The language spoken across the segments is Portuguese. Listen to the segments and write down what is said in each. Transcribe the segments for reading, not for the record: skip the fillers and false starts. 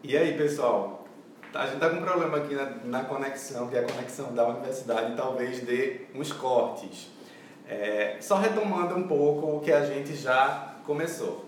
E aí, pessoal? A gente tá com um problema aqui na conexão, que é a conexão da universidade, e talvez dê uns cortes. Só retomando um pouco o que a gente já começou.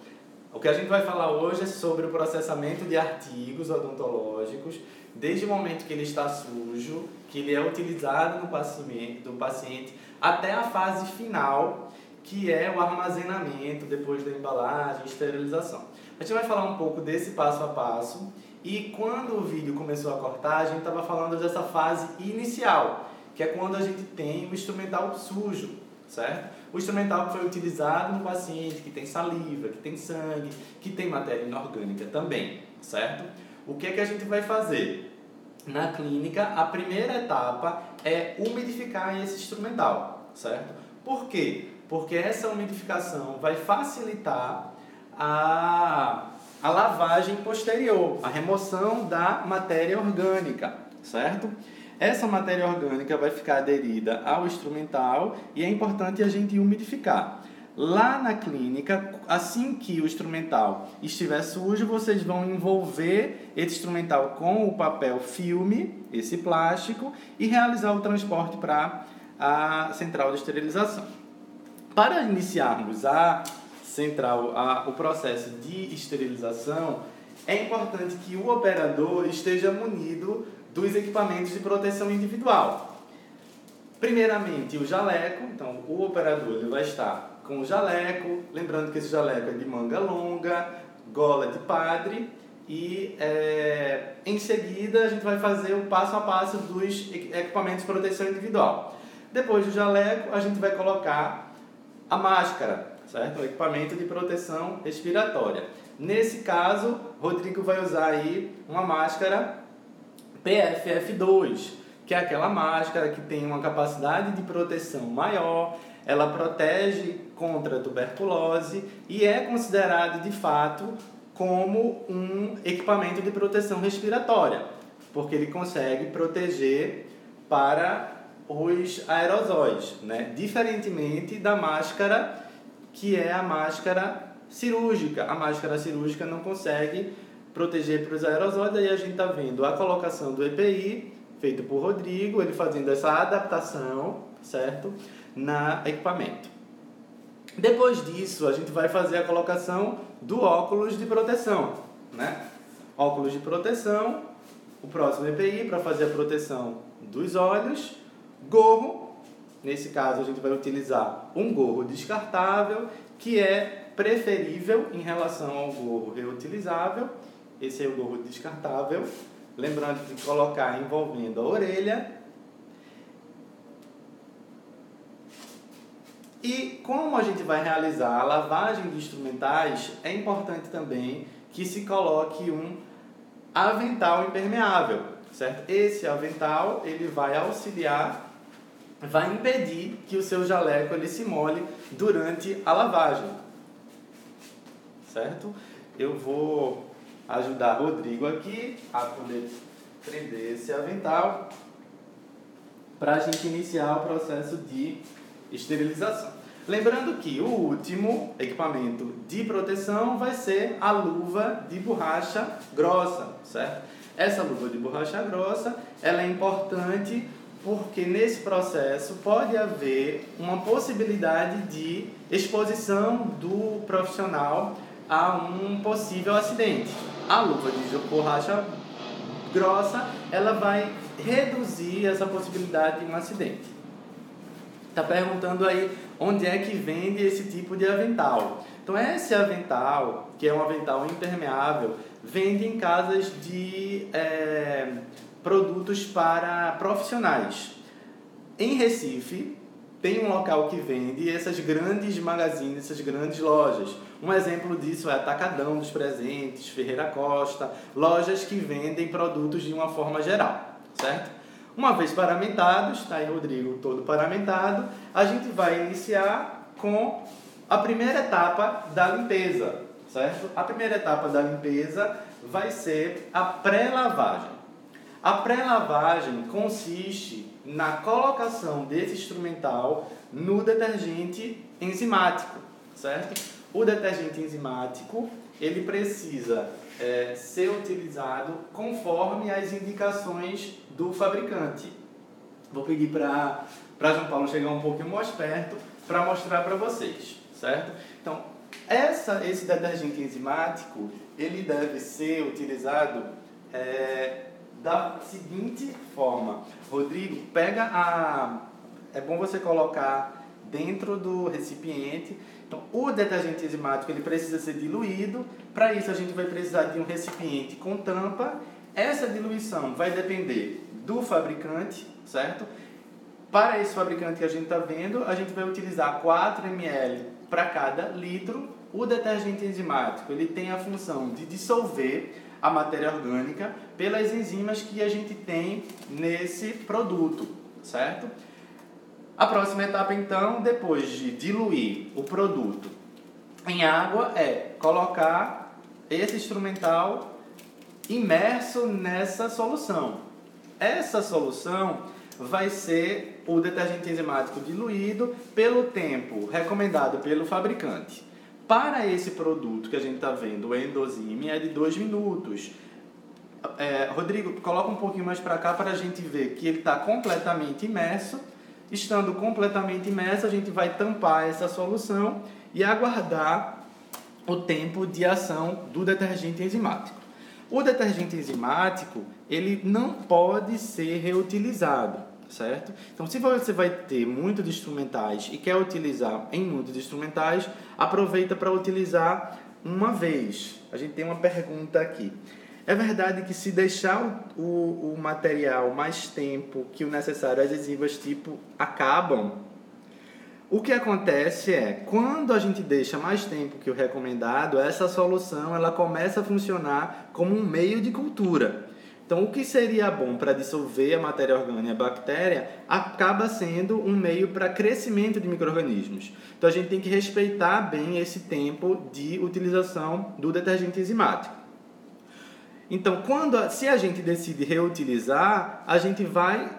O que a gente vai falar hoje é sobre o processamento de artigos odontológicos, desde o momento que ele está sujo, que ele é utilizado no paciente, até a fase final, que é o armazenamento, depois da embalagem e esterilização. A gente vai falar um pouco desse passo a passo, e quando o vídeo começou a cortar, a gente estava falando dessa fase inicial, que é quando a gente tem o instrumental sujo, certo? O instrumental que foi utilizado no paciente, que tem saliva, que tem sangue, que tem matéria inorgânica também, certo? O que é que a gente vai fazer? Na clínica, a primeira etapa é umidificar esse instrumental, certo? Por quê? Porque essa umidificação vai facilitar a lavagem posterior, a remoção da matéria orgânica, certo? Essa matéria orgânica vai ficar aderida ao instrumental e é importante a gente umidificar. Lá na clínica, assim que o instrumental estiver sujo, vocês vão envolver esse instrumental com o papel filme, esse plástico, e realizar o transporte para a central de esterilização. Para iniciarmos o processo de esterilização, é importante que o operador esteja munido dos equipamentos de proteção individual. Primeiramente, o jaleco. Então, o operador ele vai estar com o jaleco, lembrando que esse jaleco é de manga longa, gola de padre, e em seguida a gente vai fazer o passo a passo dos equipamentos de proteção individual. Depois do jaleco, a gente vai colocar a máscara, certo? O equipamento de proteção respiratória. Nesse caso, Rodrigo vai usar aí uma máscara PFF2, que é aquela máscara que tem uma capacidade de proteção maior, ela protege contra a tuberculose e é considerado de fato como um equipamento de proteção respiratória, porque ele consegue proteger para os aerosóis, né? Diferentemente da máscara, que é a máscara cirúrgica. A máscara cirúrgica não consegue proteger para os aerosóis, aí a gente está vendo a colocação do EPI, feito por Rodrigo, ele fazendo essa adaptação, certo? No equipamento. Depois disso, a gente vai fazer a colocação do óculos de proteção, né? Óculos de proteção, o próximo EPI para fazer a proteção dos olhos, gorro, nesse caso a gente vai utilizar um gorro descartável, que é preferível em relação ao gorro reutilizável. Esse é o gorro descartável, lembrando de colocar envolvendo a orelha. E como a gente vai realizar a lavagem de instrumentais, é importante também que se coloque um avental impermeável, certo? Esse avental ele vai auxiliar, vai impedir que o seu jaleco ele se molhe durante a lavagem, certo? Eu vou ajudar Rodrigo aqui a poder prender esse avental para a gente iniciar o processo de esterilização. Lembrando que o último equipamento de proteção vai ser a luva de borracha grossa, certo? Essa luva de borracha grossa, ela é importante porque nesse processo pode haver uma possibilidade de exposição do profissional a um possível acidente. A luva de borracha grossa, ela vai reduzir essa possibilidade de um acidente. Está perguntando aí onde é que vende esse tipo de avental. Então, esse avental, que é um avental impermeável, vende em casas de produtos para profissionais. Em Recife, tem um local que vende essas grandes magazines, essas grandes lojas. Um exemplo disso é Atacadão dos Presentes, Ferreira Costa, lojas que vendem produtos de uma forma geral, certo? Uma vez paramentados, está aí Rodrigo todo paramentado, a gente vai iniciar com a primeira etapa da limpeza, certo? A primeira etapa da limpeza vai ser a pré-lavagem. A pré-lavagem consiste na colocação desse instrumental no detergente enzimático, certo? o detergente enzimático ele precisa ser utilizado conforme as indicações do fabricante. Vou pedir para João Paulo chegar um pouquinho mais perto para mostrar para vocês, certo? Então, esse detergente enzimático ele deve ser utilizado da seguinte forma. Rodrigo, é bom você colocar dentro do recipiente. Então, o detergente enzimático ele precisa ser diluído. Para isso, a gente vai precisar de um recipiente com tampa. Essa diluição vai depender do fabricante, certo? Para esse fabricante que a gente está vendo, a gente vai utilizar 4 ml para cada litro. O detergente enzimático ele tem a função de dissolver a matéria orgânica pelas enzimas que a gente tem nesse produto, certo? A próxima etapa, então, depois de diluir o produto em água, é colocar esse instrumental imerso nessa solução. Essa solução vai ser o detergente enzimático diluído pelo tempo recomendado pelo fabricante. Para esse produto que a gente está vendo, o Endosime, é de 2 minutos. Rodrigo, coloca um pouquinho mais para cá para a gente ver que ele está completamente imerso. Estando completamente imerso, a gente vai tampar essa solução e aguardar o tempo de ação do detergente enzimático. O detergente enzimático, ele não pode ser reutilizado, certo? Então, se você vai ter muitos instrumentais e quer utilizar em muitos instrumentais, aproveita para utilizar uma vez. A gente tem uma pergunta aqui. É verdade que se deixar o material mais tempo que o necessário, as enzimas acabam? O que acontece é, quando a gente deixa mais tempo que o recomendado, essa solução ela começa a funcionar como um meio de cultura. Então, o que seria bom para dissolver a matéria orgânica e a bactéria acaba sendo um meio para crescimento de micro-organismos. Então, a gente tem que respeitar bem esse tempo de utilização do detergente enzimático. Então, se a gente decide reutilizar, a gente vai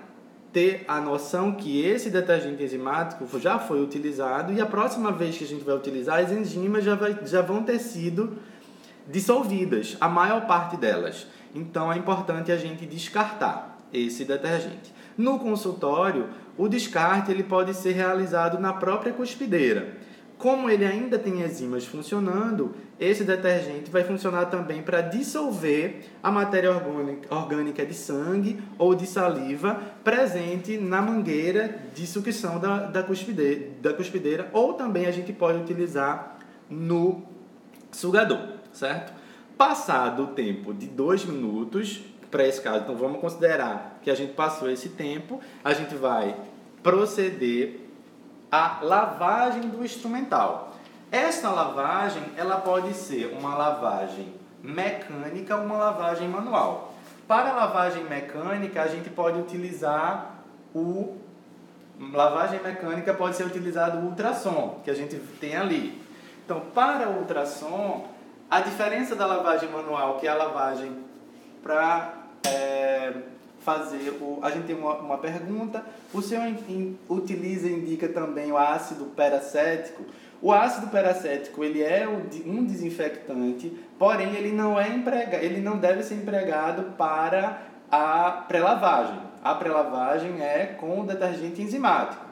ter a noção que esse detergente enzimático já foi utilizado e a próxima vez que a gente vai utilizar, as enzimas já vão ter sido dissolvidas, a maior parte delas. Então, é importante a gente descartar esse detergente. No consultório, o descarte ele pode ser realizado na própria cuspideira. Como ele ainda tem enzimas funcionando, esse detergente vai funcionar também para dissolver a matéria orgânica de sangue ou de saliva presente na mangueira de sucção da cuspideira, ou também a gente pode utilizar no sugador, certo? Passado o tempo de 2 minutos, para esse caso, então vamos considerar que a gente passou esse tempo, a gente vai proceder à lavagem do instrumental. Essa lavagem, ela pode ser uma lavagem mecânica ou uma lavagem manual. Para a lavagem mecânica, a gente pode utilizar lavagem mecânica pode ser utilizado o ultrassom, que a gente tem ali. Então, para o ultrassom, a diferença da lavagem manual, que é a lavagem para fazer a gente tem uma pergunta. O senhor indica também o ácido peracético. O ácido peracético ele é um desinfectante, porém ele não deve ser empregado para a pré-lavagem. A pré-lavagem é com o detergente enzimático.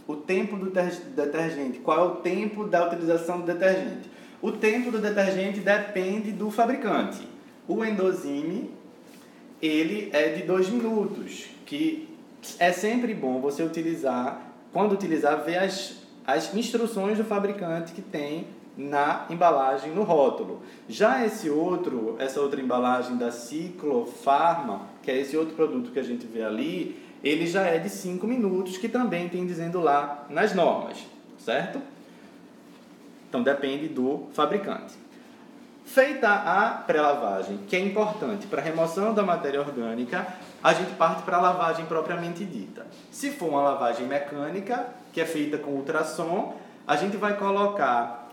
O tempo do detergente. Qual é o tempo da utilização do detergente? O tempo do detergente depende do fabricante. O Endosime, ele é de 2 minutos, que é sempre bom você utilizar, quando utilizar, ver as instruções do fabricante que tem na embalagem, no rótulo. Já essa outra embalagem da Ciclofarma, que é esse outro produto que a gente vê ali, ele já é de 5 minutos, que também tem dizendo lá nas normas, certo? Então depende do fabricante. Feita a pré-lavagem, que é importante para a remoção da matéria orgânica, a gente parte para a lavagem propriamente dita. Se for uma lavagem mecânica, que é feita com ultrassom, a gente vai colocar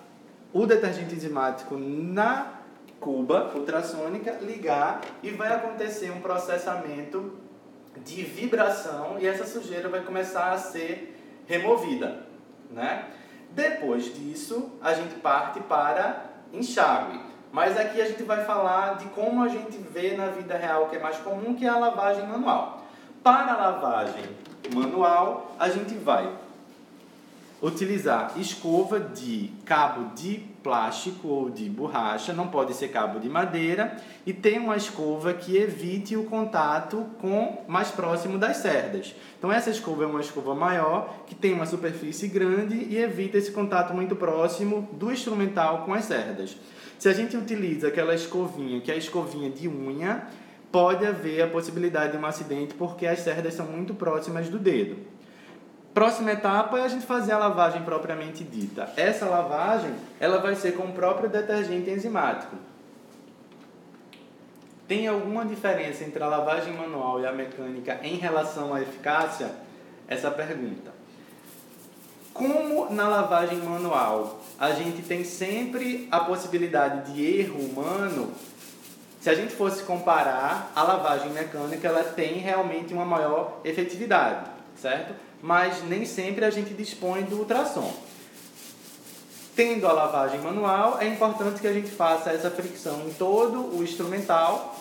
o detergente enzimático na cuba ultrassônica, ligar e vai acontecer um processamento de vibração e essa sujeira vai começar a ser removida. né? Depois disso, a gente parte para enxágue. Mas aqui a gente vai falar de como a gente vê na vida real, que é mais comum, que é a lavagem manual. Para a lavagem manual, a gente vai utilizar escova de cabo de plástico ou de borracha, não pode ser cabo de madeira, e tem uma escova que evite o contato mais próximo das cerdas. Então essa escova é uma escova maior, que tem uma superfície grande e evita esse contato muito próximo do instrumental com as cerdas. Se a gente utiliza aquela escovinha, que é a escovinha de unha, pode haver a possibilidade de um acidente porque as cerdas são muito próximas do dedo. Próxima etapa é a gente fazer a lavagem propriamente dita. Essa lavagem, ela vai ser com o próprio detergente enzimático. Tem alguma diferença entre a lavagem manual e a mecânica em relação à eficácia? Essa pergunta. Como na lavagem manual a gente tem sempre a possibilidade de erro humano, se a gente fosse comparar, a lavagem mecânica ela tem realmente uma maior efetividade, certo? Mas nem sempre a gente dispõe do ultrassom. Tendo a lavagem manual, é importante que a gente faça essa fricção em todo o instrumental,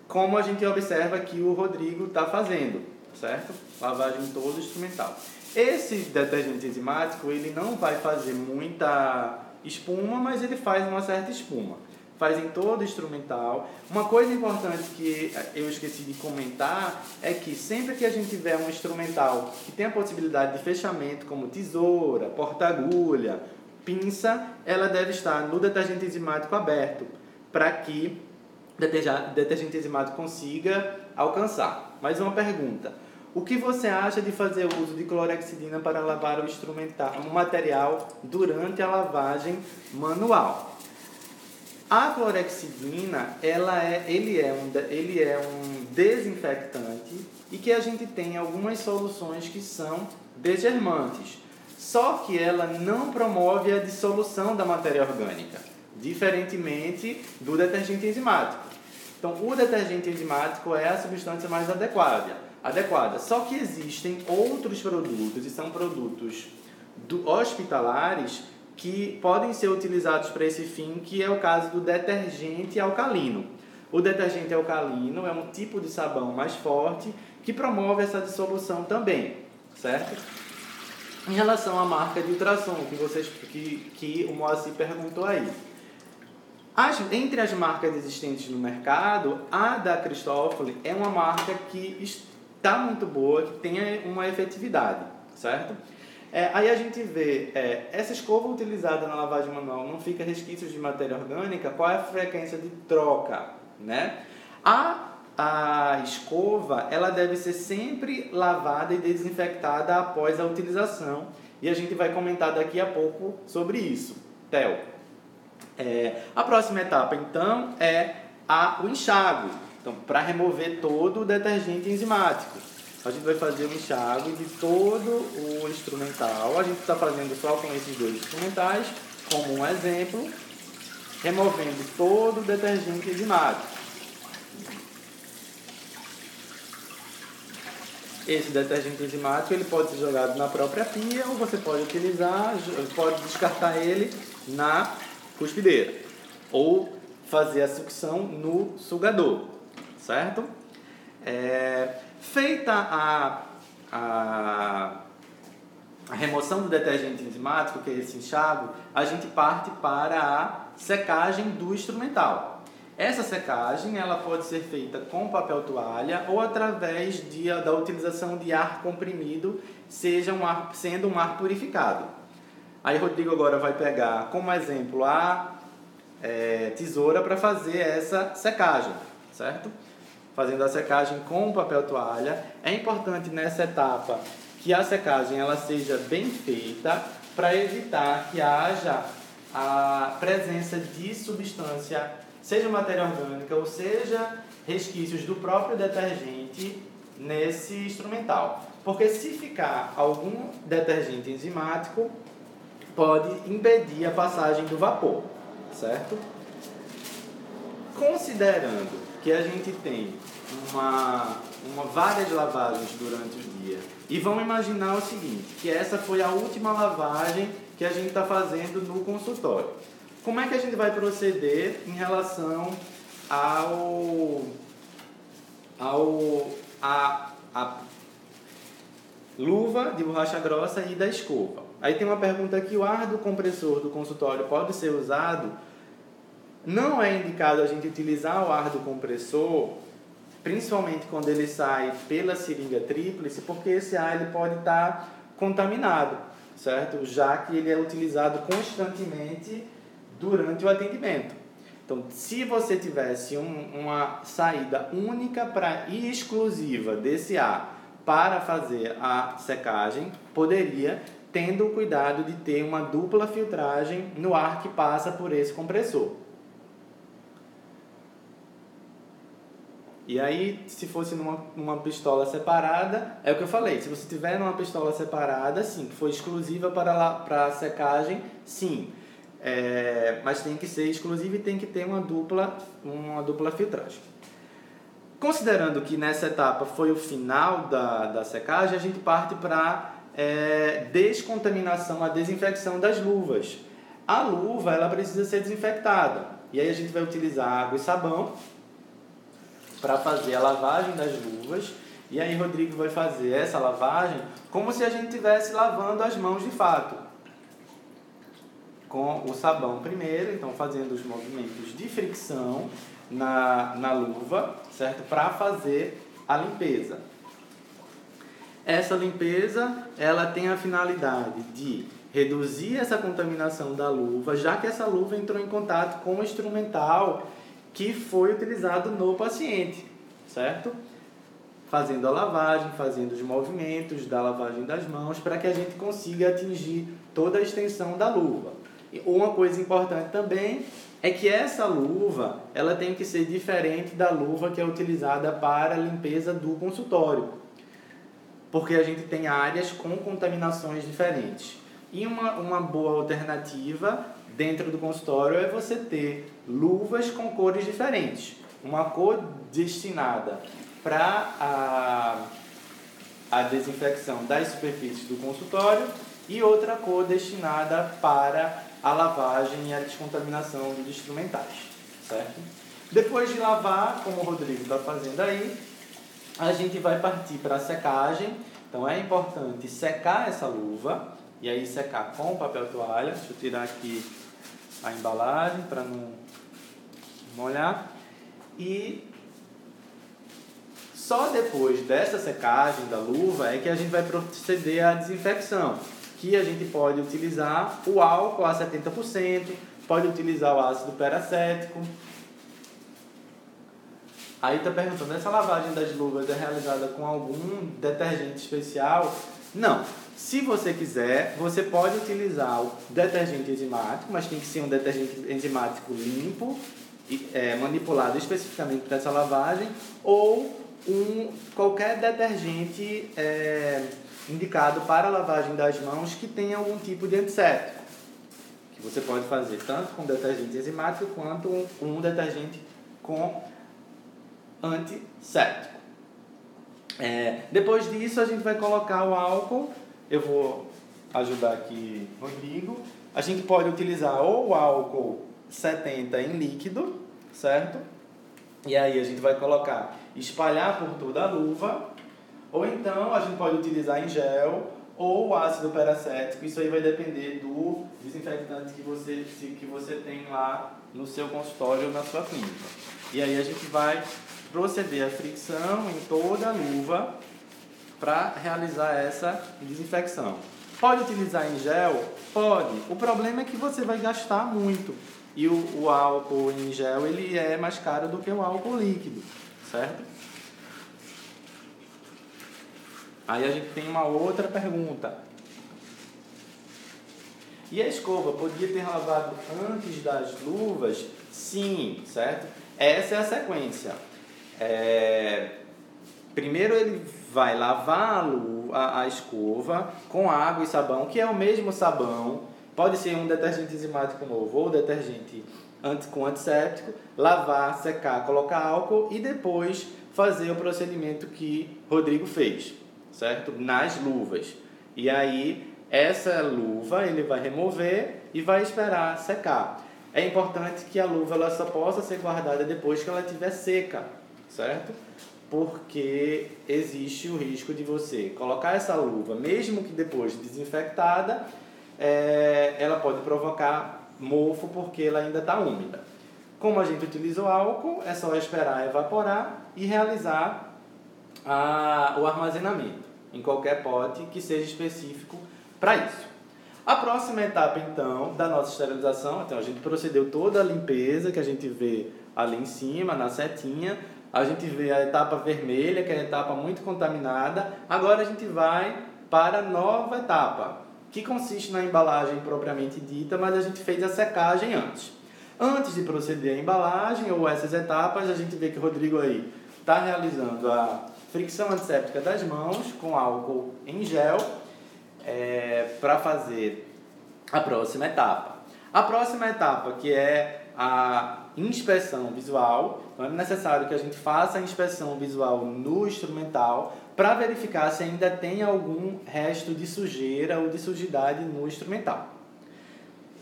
como a gente observa que o Rodrigo está fazendo, certo? Lavagem em todo o instrumental. Esse detergente enzimático, ele não vai fazer muita espuma, mas ele faz uma certa espuma. Faz em todo o instrumental. Uma coisa importante que eu esqueci de comentar é que sempre que a gente tiver um instrumental que tem a possibilidade de fechamento, como tesoura, porta-agulha, pinça, ela deve estar no detergente enzimático aberto, para que o detergente enzimático consiga alcançar. Mais uma pergunta. O que você acha de fazer uso de clorexidina para lavar o instrumental, um material durante a lavagem manual? A clorexidina, ele é um desinfectante e que a gente tem algumas soluções que são desgermantes. Só que ela não promove a dissolução da matéria orgânica, diferentemente do detergente enzimático. Então, o detergente enzimático é a substância mais adequada. Só que existem outros produtos, e são produtos hospitalares, que podem ser utilizados para esse fim, que é o caso do detergente alcalino. O detergente alcalino é um tipo de sabão mais forte que promove essa dissolução também, certo? Em relação à marca de ultrassom, que o Moacir perguntou aí. Entre as marcas existentes no mercado, a da Christofle é uma marca que está muito boa, que tem uma efetividade, certo? Aí a gente vê, essa escova utilizada na lavagem manual não fica resquícios de matéria orgânica, qual é a frequência de troca, né? A escova, ela deve ser sempre lavada e desinfectada após a utilização, e a gente vai comentar daqui a pouco sobre isso. Theo. A próxima etapa, então, é o enxágue. Então, para remover todo o detergente enzimático. A gente vai fazer o enxágue de todo o instrumental. A gente está fazendo só com esses dois instrumentais, como um exemplo, removendo todo o detergente enzimático. Esse detergente enzimático ele pode ser jogado na própria pia ou você pode descartar ele na cuspideira ou fazer a sucção no sugador, certo? Feita a remoção do detergente enzimático, que é esse enxágue, a gente parte para a secagem do instrumental. Essa secagem ela pode ser feita com papel toalha ou através da utilização de ar comprimido, sendo um ar purificado. Aí Rodrigo agora vai pegar como exemplo a tesoura para fazer essa secagem, certo? Fazendo a secagem com papel toalha. É importante nessa etapa que a secagem ela seja bem feita para evitar que haja a presença de substância, seja matéria orgânica ou seja resquícios do próprio detergente nesse instrumental. Porque se ficar algum detergente enzimático, pode impedir a passagem do vapor, certo? Considerando que a gente tem várias lavagens durante o dia. E vamos imaginar o seguinte, que essa foi a última lavagem que a gente está fazendo no consultório. Como é que a gente vai proceder em relação a luva de borracha grossa e da escova? Aí tem uma pergunta aqui, o ar do compressor do consultório pode ser usado? Não é indicado a gente utilizar o ar do compressor, principalmente quando ele sai pela seringa tríplice, porque esse ar ele pode estar contaminado, certo? Já que ele é utilizado constantemente durante o atendimento. Então, se você tivesse uma saída única e exclusiva desse ar para fazer a secagem, poderia, tendo o cuidado de ter uma dupla filtragem no ar que passa por esse compressor. E aí, se fosse numa pistola separada, é o que eu falei, se você tiver numa pistola separada, sim, que for exclusiva para a secagem, sim. Mas tem que ser exclusiva e tem que ter uma dupla filtragem. Considerando que nessa etapa foi o final da secagem, a gente parte para descontaminação, a desinfecção das luvas. A luva ela precisa ser desinfectada. E aí a gente vai utilizar água e sabão para fazer a lavagem das luvas. E aí Rodrigo vai fazer essa lavagem como se a gente estivesse lavando as mãos de fato. Com o sabão primeiro, então fazendo os movimentos de fricção na luva, certo? Para fazer a limpeza. Essa limpeza, ela tem a finalidade de reduzir essa contaminação da luva, já que essa luva entrou em contato com o instrumental que foi utilizado no paciente, certo? Fazendo a lavagem, fazendo os movimentos da lavagem das mãos, para que a gente consiga atingir toda a extensão da luva. E uma coisa importante também é que essa luva, ela tem que ser diferente da luva que é utilizada para a limpeza do consultório, porque a gente tem áreas com contaminações diferentes. E uma boa alternativa dentro do consultório é você ter luvas com cores diferentes. Uma cor destinada para a desinfecção das superfícies do consultório e outra cor destinada para a lavagem e a descontaminação dos instrumentais, certo? Depois de lavar, como o Rodrigo está fazendo aí, a gente vai partir para a secagem. Então é importante secar essa luva, e aí secar com papel toalha. Deixa eu tirar aqui a embalagem para não molhar. E só depois dessa secagem da luva é que a gente vai proceder à desinfecção, que a gente pode utilizar o álcool a 70%, pode utilizar o ácido peracético. Aí está perguntando, essa lavagem das luvas é realizada com algum detergente especial? Não. Se você quiser, você pode utilizar o detergente enzimático, mas tem que ser um detergente enzimático limpo, manipulado especificamente para essa lavagem, ou qualquer detergente indicado para a lavagem das mãos que tenha algum tipo de antisséptico, que você pode fazer tanto com detergente enzimático quanto com um detergente com antisséptico. Depois disso a gente vai colocar o álcool. Eu vou ajudar aqui Rodrigo. A gente pode utilizar ou o álcool 70 em líquido, certo? E aí a gente vai espalhar por toda a luva, ou então a gente pode utilizar em gel ou o ácido peracético. Isso aí vai depender do desinfectante que você tem lá no seu consultório ou na sua clínica. E aí a gente vai proceder à fricção em toda a luva para realizar essa desinfecção. Pode utilizar em gel? Pode. O problema é que você vai gastar muito. E o álcool em gel ele é mais caro do que o álcool líquido, certo? Aí a gente tem uma outra pergunta. E a escova podia ter lavado antes das luvas? Sim, certo? Essa é a sequência. Primeiro ele vai lavar a escova com água e sabão, que é o mesmo sabão. Pode ser um detergente enzimático novo ou detergente com antisséptico. Lavar, secar, colocar álcool e depois fazer o procedimento que Rodrigo fez, certo? Nas luvas. E aí, essa luva ele vai remover e vai esperar secar. É importante que a luva ela só possa ser guardada depois que ela estiver seca, certo? Porque existe o risco de você colocar essa luva, mesmo que depois desinfectada, ela pode provocar mofo porque ela ainda está úmida. Como a gente utilizou álcool, é só esperar evaporar e realizar o armazenamento em qualquer pote que seja específico para isso. A próxima etapa, então, da nossa esterilização, então a gente procedeu toda a limpeza que a gente vê ali em cima, na setinha. A gente vê a etapa vermelha, que é a etapa muito contaminada. Agora a gente vai para a nova etapa, que consiste na embalagem propriamente dita, mas a gente fez a secagem antes. Antes de proceder à embalagem ou essas etapas, a gente vê que o Rodrigo aí está realizando a fricção antisséptica das mãos com álcool em gel para fazer a próxima etapa. A próxima etapa, que é a inspeção visual, então é necessário que a gente faça a inspeção visual no instrumental para verificar se ainda tem algum resto de sujeira ou de sujidade no instrumental.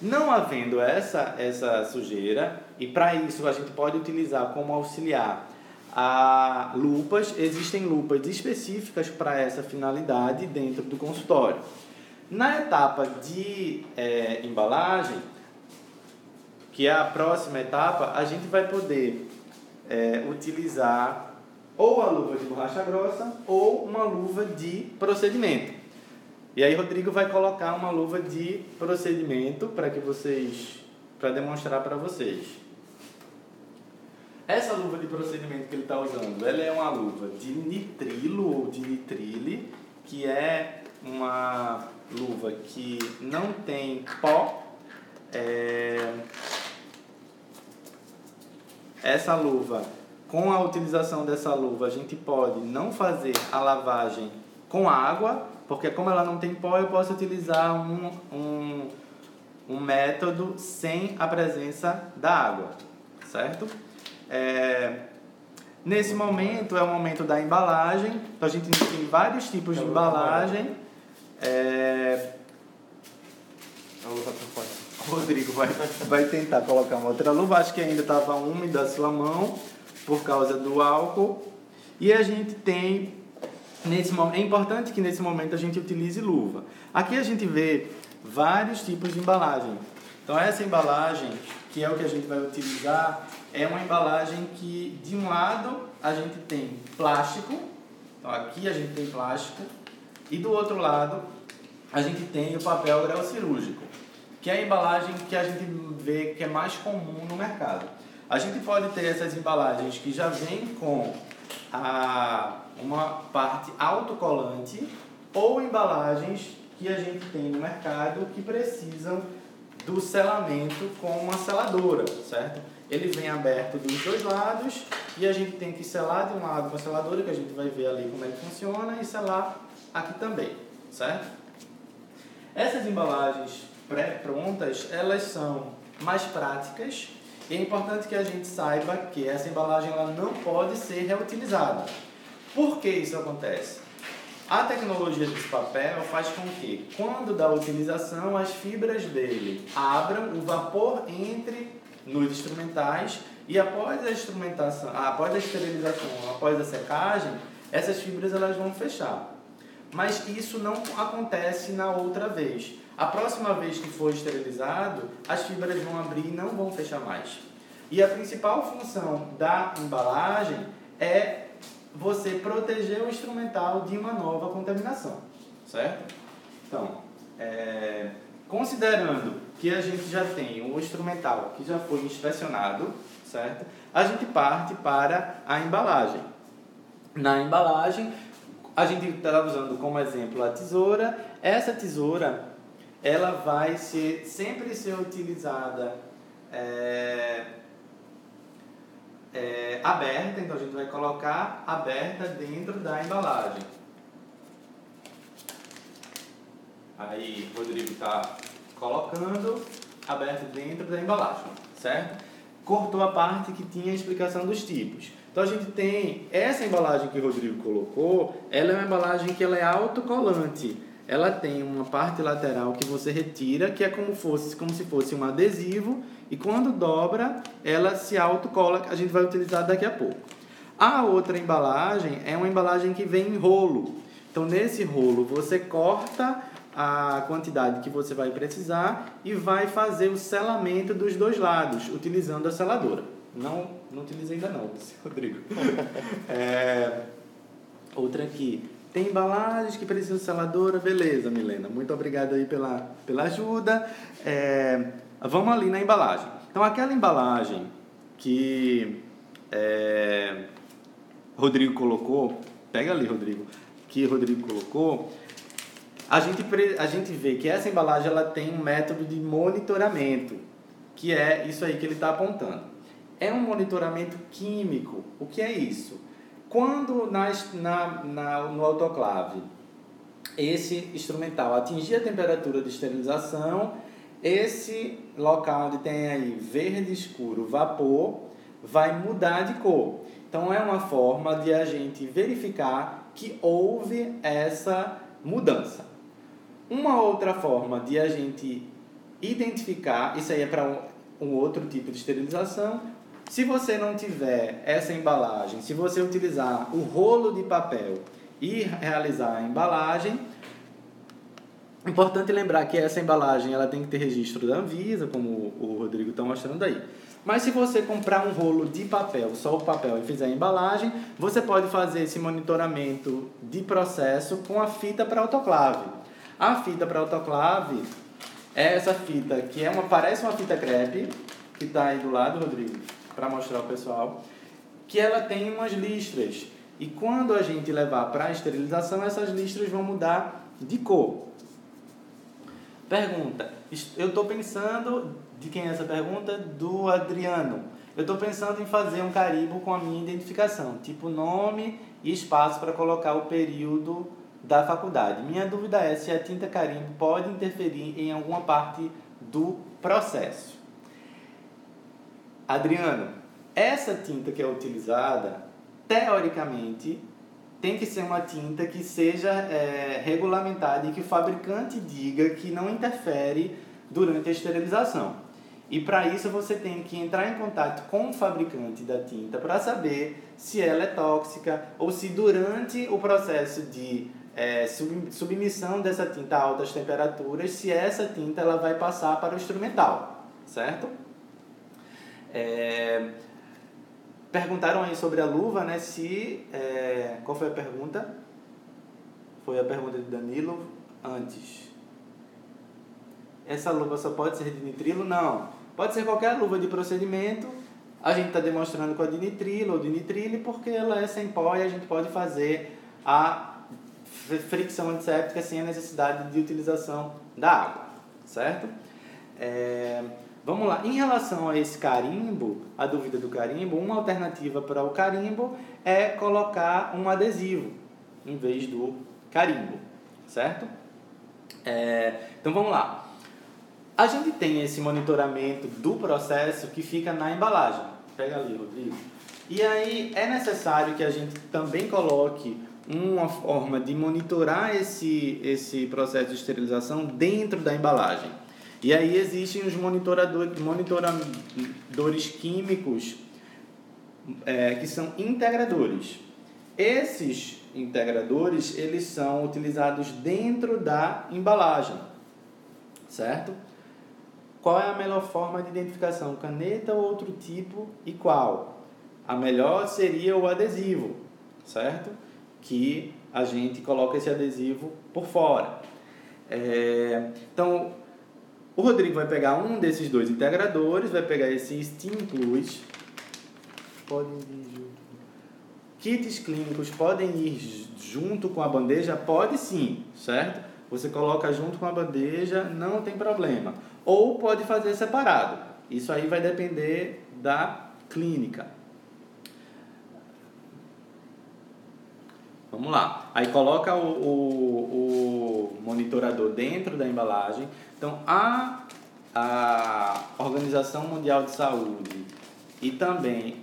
Não havendo essa sujeira, e para isso a gente pode utilizar como auxiliar lupas, existem lupas específicas para essa finalidade dentro do consultório. Na etapa de embalagem, que é a próxima etapa, a gente vai poder utilizar ou a luva de borracha grossa ou uma luva de procedimento. E aí Rodrigo vai colocar uma luva de procedimento para demonstrar para vocês. Essa luva de procedimento que ele está usando, ela é uma luva de nitrilo ou de nitrile, que é uma luva que não tem pó. Essa luva, com a utilização dessa luva, a gente pode não fazer a lavagem com água, porque como ela não tem pó, eu posso utilizar um método sem a presença da água, certo? Nesse momento é o momento da embalagem, então a gente tem vários tipos de embalagem. O Rodrigo vai tentar colocar uma outra luva, acho que ainda estava úmida a sua mão por causa do álcool. E a gente tem, é importante que nesse momento a gente utilize luva. Aqui a gente vê vários tipos de embalagem. Então essa embalagem, que é o que a gente vai utilizar, é uma embalagem que de um lado a gente tem plástico, então aqui a gente tem plástico, e do outro lado a gente tem o papel grau cirúrgico, que é a embalagem que a gente vê que é mais comum no mercado. A gente pode ter essas embalagens que já vêm com uma parte autocolante ou embalagens que a gente tem no mercado que precisam do selamento com uma seladora, certo? Ele vem aberto dos dois lados e a gente tem que selar de um lado com a seladora, que a gente vai ver ali como é que funciona, e selar aqui também, certo? Essas embalagens pré-prontas, elas são mais práticas e é importante que a gente saiba que essa embalagem ela não pode ser reutilizada. Por que isso acontece? A tecnologia desse papel faz com que, quando da utilização, as fibras dele abram, o vapor entre nos instrumentais e após a esterilização, após a secagem, essas fibras elas vão fechar. Mas isso não acontece na outra vez. A próxima vez que for esterilizado, as fibras vão abrir e não vão fechar mais. E a principal função da embalagem é você proteger o instrumental de uma nova contaminação, certo? Então, considerando que a gente já tem um instrumental que já foi inspecionado, certo? A gente parte para a embalagem. Na embalagem, a gente está usando como exemplo a tesoura. Essa tesoura, ela vai sempre ser utilizada aberta, então a gente vai colocar aberta dentro da embalagem. Aí o Rodrigo está colocando aberto dentro da embalagem, certo? cortou a parte que tinha a explicação dos tipos. Então a gente tem essa embalagem que o Rodrigo colocou, ela é uma embalagem que ela é autocolante. Ela tem uma parte lateral que você retira, que é como se fosse um adesivo, e quando dobra, ela se autocola, a gente vai utilizar daqui a pouco. A outra embalagem é uma embalagem que vem em rolo. Então nesse rolo você corta a quantidade que você vai precisar e vai fazer o selamento dos dois lados, utilizando a seladora. Não utilizei ainda não, Rodrigo. Outra aqui. Tem embalagens que precisam de seladora, beleza, Milena. Muito obrigado aí pela ajuda. Vamos ali na embalagem. Então, aquela embalagem que Rodrigo colocou, pega ali, Rodrigo, que Rodrigo colocou, a gente vê que essa embalagem ela tem um método de monitoramento, que é isso aí que ele está apontando. É um monitoramento químico. O que é isso? Quando no autoclave esse instrumental atingir a temperatura de esterilização, esse local onde tem aí verde escuro, vapor, vai mudar de cor. Então é uma forma de a gente verificar que houve essa mudança. Uma outra forma de a gente identificar, isso aí é para um outro tipo de esterilização. Se você não tiver essa embalagem, se você utilizar o rolo de papel e realizar a embalagem, é importante lembrar que essa embalagem ela tem que ter registro da Anvisa, como o Rodrigo está mostrando aí. Mas se você comprar um rolo de papel, só o papel, e fizer a embalagem, você pode fazer esse monitoramento de processo com a fita para autoclave. A fita para autoclave é essa fita que parece uma fita crepe, que está aí do lado, Rodrigo, para mostrar ao pessoal, que ela tem umas listras. E quando a gente levar para a esterilização, essas listras vão mudar de cor. Pergunta. Eu estou pensando... De quem é essa pergunta? Do Adriano. Eu estou pensando em fazer um carimbo com a minha identificação, tipo nome e espaço para colocar o período da faculdade. Minha dúvida é se a tinta carimbo pode interferir em alguma parte do processo. Adriano, essa tinta que é utilizada, teoricamente, tem que ser uma tinta que seja regulamentada e que o fabricante diga que não interfere durante a esterilização. E para isso você tem que entrar em contato com o fabricante da tinta para saber se ela é tóxica ou se durante o processo de submissão dessa tinta a altas temperaturas, se essa tinta ela vai passar para o instrumental, certo? Perguntaram aí sobre a luva, né? Qual foi a pergunta? Foi a pergunta de Danilo antes. Essa luva só pode ser de nitrilo? Não. Pode ser qualquer luva de procedimento. A gente está demonstrando com a de nitrilo ou de nitrile porque ela é sem pó e a gente pode fazer a fricção antisséptica sem a necessidade de utilização da água, certo? Vamos lá. Em relação a esse carimbo, a dúvida do carimbo, uma alternativa para o carimbo é colocar um adesivo em vez do carimbo, certo? Então vamos lá. A gente tem esse monitoramento do processo que fica na embalagem. Pega ali, Rodrigo. E aí é necessário que a gente também coloque uma forma de monitorar esse processo de esterilização dentro da embalagem. E aí existem os monitoradores químicos que são integradores. Esses integradores, eles são utilizados dentro da embalagem, certo? Qual é a melhor forma de identificação? Caneta ou outro tipo e qual? A melhor seria o adesivo, certo? Que a gente coloca esse adesivo por fora. Então, o Rodrigo vai pegar um desses dois integradores, vai pegar esse Steam Plus. Podem ir junto. Kits clínicos podem ir junto com a bandeja? Pode sim, certo? Você coloca junto com a bandeja, não tem problema. Ou pode fazer separado. Isso aí vai depender da clínica. Vamos lá. Aí coloca o monitorador dentro da embalagem. Então, a Organização Mundial de Saúde e também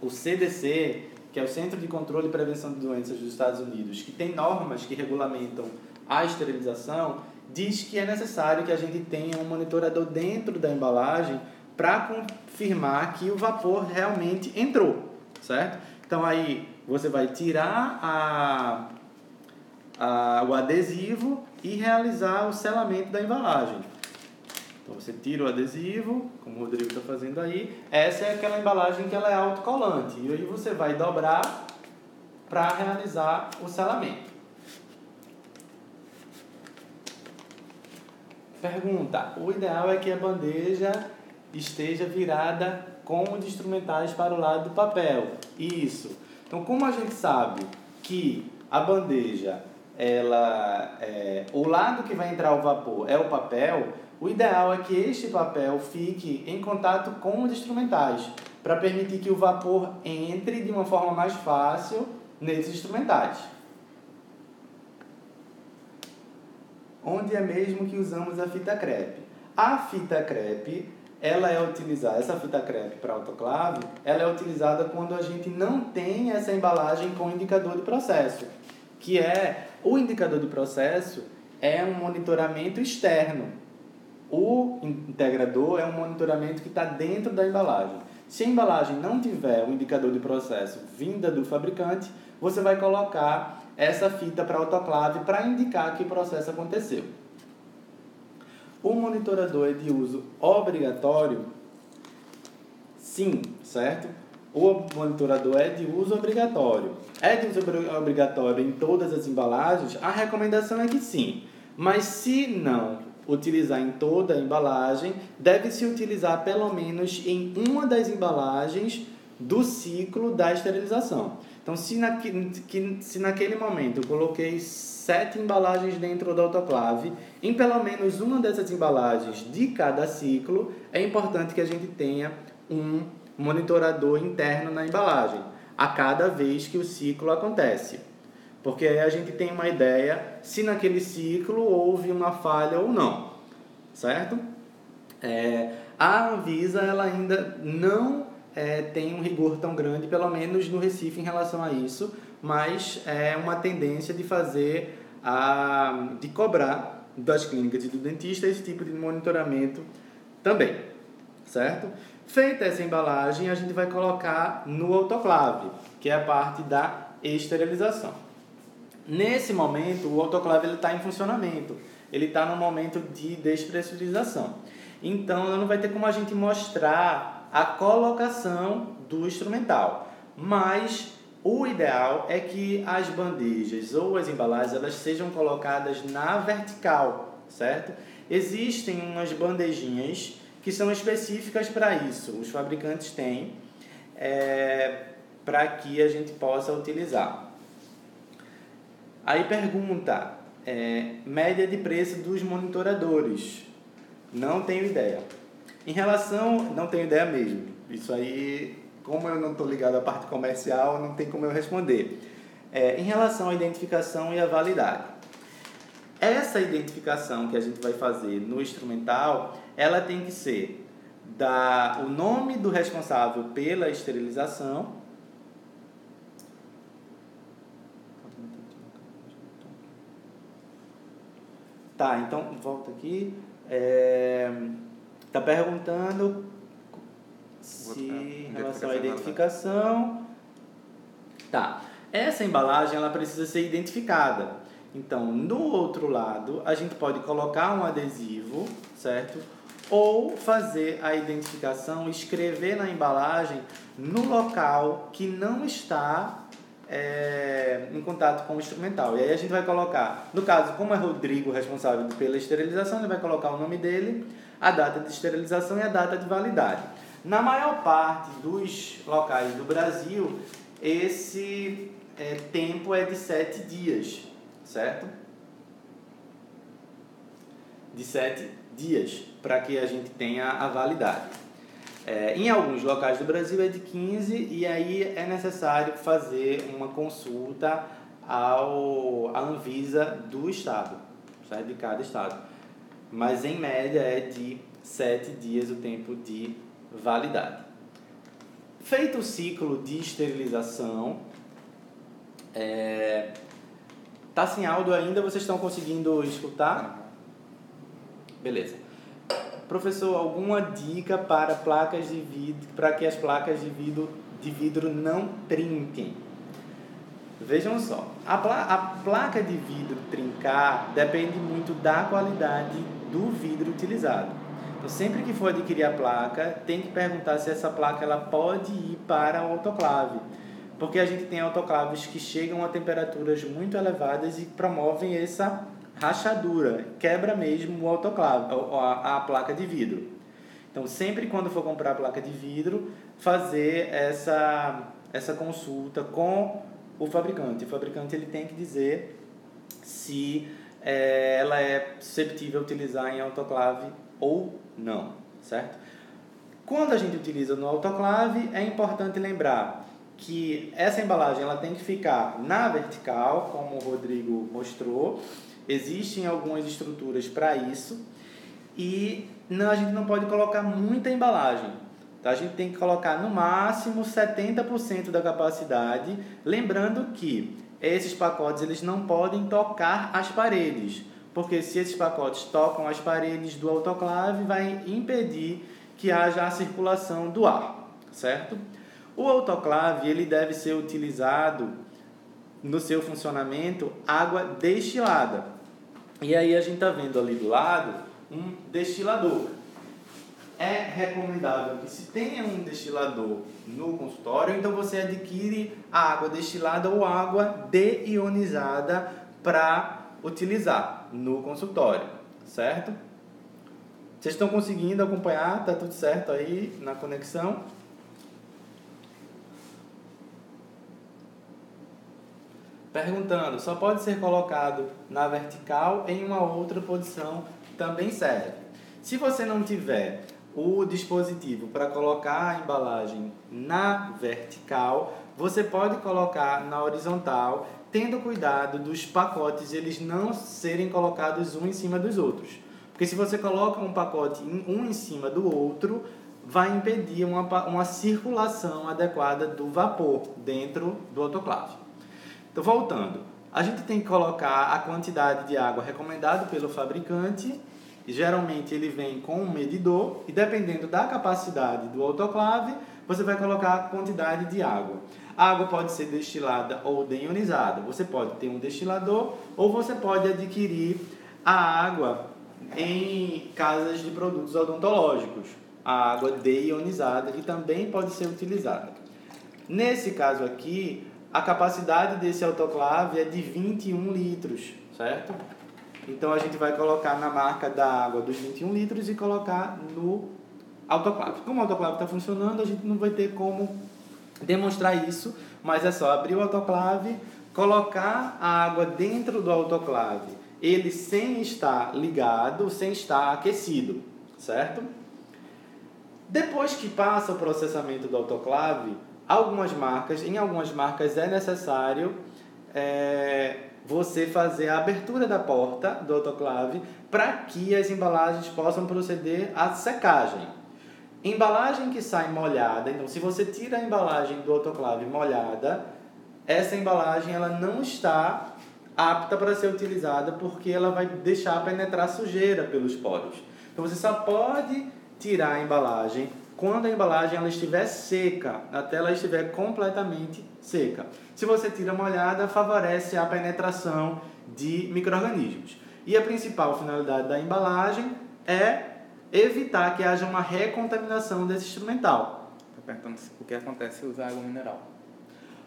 o CDC, que é o Centro de Controle e Prevenção de Doenças dos Estados Unidos, que tem normas que regulamentam a esterilização, diz que é necessário que a gente tenha um monitorador dentro da embalagem para confirmar que o vapor realmente entrou, certo? Então aí você vai tirar o adesivo e realizar o selamento da embalagem. Então você tira o adesivo, como o Rodrigo está fazendo aí. Essa é aquela embalagem que ela é autocolante. E aí você vai dobrar para realizar o selamento. Pergunta: o ideal é que a bandeja esteja virada com os instrumentais para o lado do papel. Isso. Então, como a gente sabe que a bandeja, o lado que vai entrar o vapor é o papel, o ideal é que este papel fique em contato com os instrumentais, para permitir que o vapor entre de uma forma mais fácil nesses instrumentais. Onde é mesmo que usamos a fita crepe? A fita crepe, essa fita crepe para autoclave, ela é utilizada quando a gente não tem essa embalagem com indicador de processo, que o indicador de processo é um monitoramento externo. O integrador é um monitoramento que está dentro da embalagem. Se a embalagem não tiver um indicador de processo vinda do fabricante, você vai colocar essa fita para autoclave para indicar que o processo aconteceu. O monitorador é de uso obrigatório? Sim, certo? O monitorador é de uso obrigatório. É de uso obrigatório em todas as embalagens? A recomendação é que sim. Mas se não utilizar em toda a embalagem, deve-se utilizar pelo menos em uma das embalagens do ciclo da esterilização. Então, se naquele momento eu coloquei 7 embalagens dentro da autoclave, em pelo menos uma dessas embalagens de cada ciclo, é importante que a gente tenha um monitorador interno na embalagem, a cada vez que o ciclo acontece. Porque aí a gente tem uma ideia se naquele ciclo houve uma falha ou não, certo? A Anvisa ela ainda não tem um rigor tão grande, pelo menos no Recife, em relação a isso, mas é uma tendência de de cobrar das clínicas e do dentista esse tipo de monitoramento também, certo? Feita essa embalagem, a gente vai colocar no autoclave, que é a parte da esterilização. Nesse momento, o autoclave está em funcionamento, ele está no momento de despressurização. Então, não vai ter como a gente mostrar a colocação do instrumental, mas o ideal é que as bandejas ou as embalagens elas sejam colocadas na vertical, certo? Existem umas bandejinhas que são específicas para isso, os fabricantes têm, para que a gente possa utilizar. Aí pergunta, média de preço dos monitoradores. Não tenho ideia. Não tenho ideia mesmo. Isso aí, como eu não estou ligado à parte comercial, não tem como eu responder. Em relação à identificação e à validade. Essa identificação que a gente vai fazer no instrumental, ela tem que ser o nome do responsável pela esterilização, tá, então volta aqui. Tá perguntando se em relação à identificação. Tá. Essa embalagem ela precisa ser identificada. Então, no outro lado, a gente pode colocar um adesivo, certo? Ou fazer a identificação, escrever na embalagem no local que não está em contato com o instrumental. E aí a gente vai colocar, no caso, como é Rodrigo responsável pela esterilização, ele vai colocar o nome dele, a data de esterilização e a data de validade. Na maior parte dos locais do Brasil, esse tempo é de 7 dias, certo? De 7 dias, para que a gente tenha a validade. Em alguns locais do Brasil é de 15 e aí é necessário fazer uma consulta à Anvisa do estado, certo? De cada estado. Mas em média é de 7 dias o tempo de validade. Feito o ciclo de esterilização, tá sem áudio ainda? Vocês estão conseguindo escutar? Beleza. Professor, alguma dica para placas de vidro, para que as placas de vidro não trinquem? Vejam só, a placa de vidro trincar depende muito da qualidade do vidro utilizado. Então, sempre que for adquirir a placa, tem que perguntar se essa placa ela pode ir para o autoclave. Porque a gente tem autoclaves que chegam a temperaturas muito elevadas e promovem essa rachadura, quebra mesmo o autoclave, a placa de vidro. Então, sempre quando for comprar a placa de vidro, fazer essa consulta com o fabricante. O fabricante ele tem que dizer se ela é susceptível a utilizar em autoclave ou não, certo? Quando a gente utiliza no autoclave, é importante lembrar que essa embalagem ela tem que ficar na vertical, como o Rodrigo mostrou. Existem algumas estruturas para isso e a gente não pode colocar muita embalagem. Então, a gente tem que colocar no máximo 70% da capacidade, lembrando que esses pacotes eles não podem tocar as paredes, porque se esses pacotes tocam as paredes do autoclave, vai impedir que haja a circulação do ar, certo? O autoclave ele deve ser utilizado no seu funcionamento água destilada. E aí a gente está vendo ali do lado um destilador. É recomendável que se tenha um destilador no consultório, então você adquire a água destilada ou água deionizada para utilizar no consultório, certo? Vocês estão conseguindo acompanhar? Tá tudo certo aí na conexão? Perguntando, só pode ser colocado na vertical, em uma outra posição também serve. Se você não tiver o dispositivo para colocar a embalagem na vertical, você pode colocar na horizontal, tendo cuidado dos pacotes eles não serem colocados um em cima dos outros. Porque se você coloca um pacote um em cima do outro, vai impedir uma circulação adequada do vapor dentro do autoclave. Então, voltando, a gente tem que colocar a quantidade de água recomendada pelo fabricante. Geralmente ele vem com um medidor e dependendo da capacidade do autoclave, você vai colocar a quantidade de água. A água pode ser destilada ou deionizada. Você pode ter um destilador ou você pode adquirir a água em casas de produtos odontológicos. A água deionizada que também pode ser utilizada. Nesse caso aqui, a capacidade desse autoclave é de 21 litros, certo? Então, a gente vai colocar na marca da água dos 21 litros e colocar no autoclave. Como o autoclave está funcionando, a gente não vai ter como demonstrar isso, mas é só abrir o autoclave, colocar a água dentro do autoclave, ele sem estar ligado, sem estar aquecido, certo? Depois que passa o processamento do autoclave, em algumas marcas é necessário você fazer a abertura da porta do autoclave para que as embalagens possam proceder à secagem. Embalagem que sai molhada, então se você tira a embalagem do autoclave molhada, essa embalagem ela não está apta para ser utilizada porque ela vai deixar penetrar sujeira pelos poros. Então você só pode tirar a embalagem quando a embalagem ela estiver seca, até ela estiver completamente seca. Se você tira molhada, favorece a penetração de micro-organismos. E a principal finalidade da embalagem é evitar que haja uma recontaminação desse instrumental. Estou perguntando o que acontece se usar água mineral.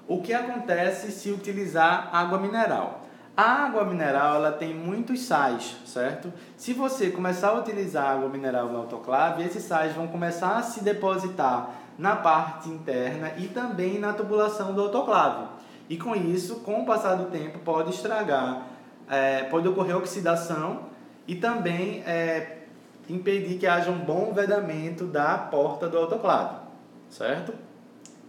O que acontece se utilizar água mineral? A água mineral ela tem muitos sais, certo? Se você começar a utilizar água mineral no autoclave, esses sais vão começar a se depositar na parte interna e também na tubulação do autoclave. E com isso, com o passar do tempo, pode estragar, pode ocorrer oxidação e também impedir que haja um bom vedamento da porta do autoclave, certo?